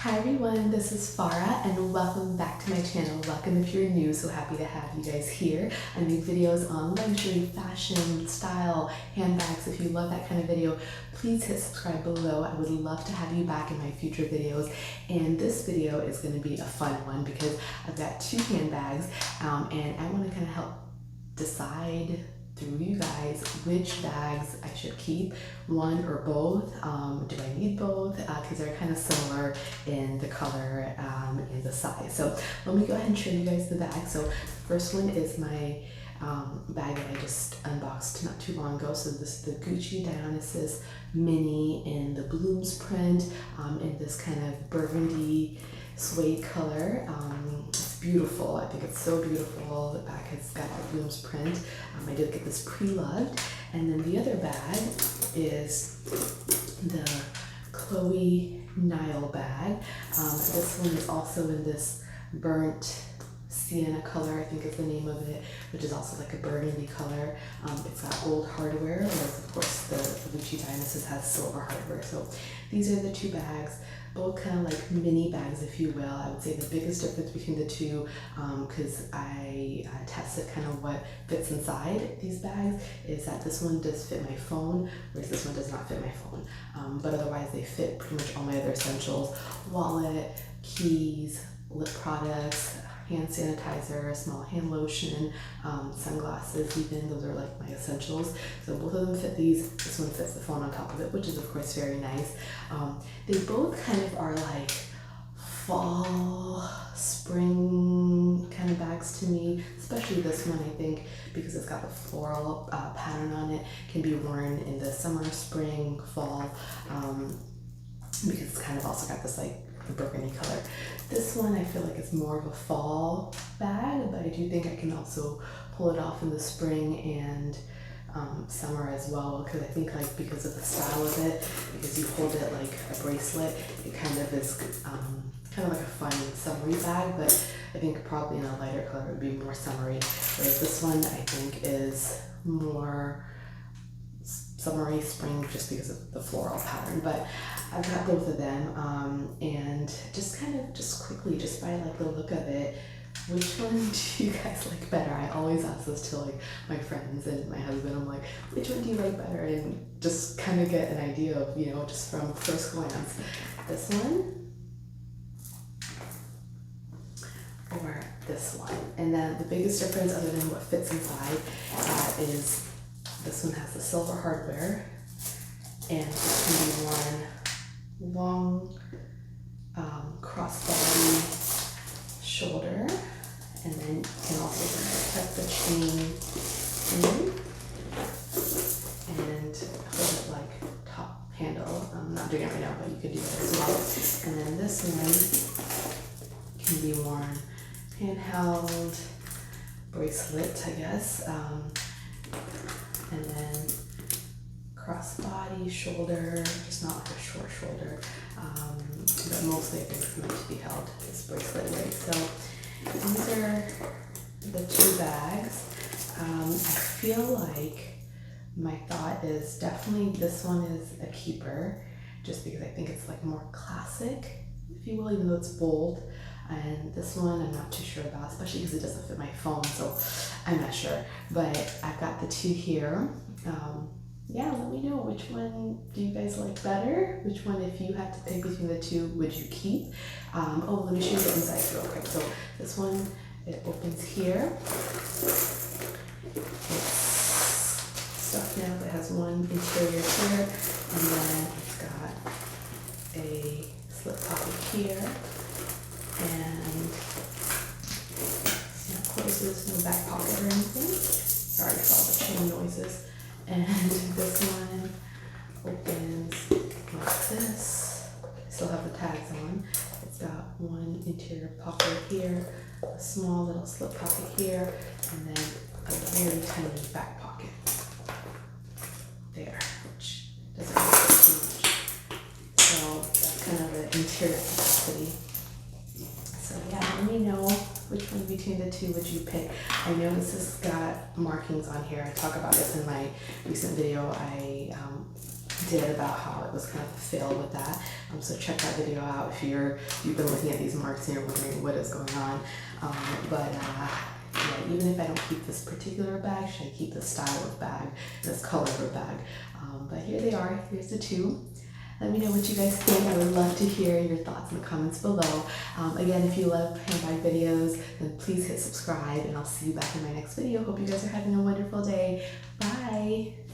Hi everyone, this is Farah and welcome back to my channel. Welcome if you're new, so happy to have you guys here. I make videos on luxury, fashion, style, handbags. If you love that kind of video, please hit subscribe below. I would love to have you back in my future videos. And this video is going to be a fun one because I've got two handbags and I want to kind of help decide through you guys which bags I should keep, one or both. Do I need both? Because they're kind of similar in the color and the size. So let me go ahead and show you guys the bag. So first one is my bag that I just unboxed not too long ago. So this is the Gucci DIONYSUS Mini in the blooms print in this kind of burgundy suede color. It's beautiful. I think it's so beautiful. The bag has got the blooms print. I did get this pre-loved. And then the other bag is the CHOLE Nile bag. This one is also in this burnt sienna color, I think is the name of it, which is also like a burgundy color. It's got gold hardware, whereas of course the Gucci DIONYSUS has silver hardware. So these are the two bags, both kind of like mini bags, if you will. I would say the biggest difference between the two, because I tested kind of what fits inside these bags, is that this one does fit my phone, whereas this one does not fit my phone. But otherwise they fit pretty much all my other essentials: wallet, keys, lip products, hand sanitizer, small hand lotion, sunglasses even. Those are like my essentials. So both of them fit these. This one fits the phone on top of it, which is of course very nice. They both kind of are like fall, spring kind of bags to me, especially this one, I think, because it's got the floral pattern on it. Can be worn in the summer, spring, fall, because it's kind of also got this like burgundy color. This one I feel like it's more of a fall bag, but I do think I can also pull it off in the spring and summer as well, because I think like because of the style of it, because you hold it like a bracelet, it kind of is kind of like a fun summery bag, but I think probably in a lighter color it would be more summery, whereas this one I think is more summery, spring, just because of the floral pattern. But I've got both of them, and just quickly, just by like the look of it, which one do you guys like better? I always ask this to like my friends and my husband. I'm like, which one do you like better? And just kind of get an idea of, you know, just from first glance, this one or this one. And then the biggest difference, other than what fits inside, is this one has the silver hardware, and it can be worn long, crossbody shoulder, and then you can also tuck the chain in and hold it like top handle. I'm not doing it right now, but you could do that as well. And then this one can be worn handheld, bracelet, I guess. And then crossbody shoulder, just not like a short shoulder, but mostly I think it's meant to be held, this bracelet way. So these are the two bags. I feel like my thought is definitely this one is a keeper, just because I think it's like more classic, if you will, even though it's bold. And this one I'm not too sure about, especially because it doesn't fit my phone, so I'm not sure. But I've got the two here. Yeah, let me know, which one do you guys like better? Which one, if you had to pick between the two, would you keep? Oh, let me show you the inside real quick. So this one, it opens here. It's stuffed now, but it has one interior here, and then it's got a slip pocket here. And it's not closes, no back pocket or anything. Sorry for all the chain noises. And this one opens like this. I still have the tags on. It's got one interior pocket here, a small little slip pocket here, and then a very tiny back pocket there, which doesn't really fit too much. So that's kind of the interior capacity. So yeah, let me know which one between the two would you pick. I know this has got markings on here. I talk about this in my recent video. I did about how it was kind of a fail with that. So check that video out if you've been looking at these marks and you're wondering what is going on. Yeah, even if I don't keep this particular bag, should I keep this style of bag, this color of bag? But here they are. Here's the two. Let me know what you guys think. I would love to hear your thoughts in the comments below. Again, if you love handbag videos, then please hit subscribe, and I'll see you back in my next video. Hope you guys are having a wonderful day. Bye!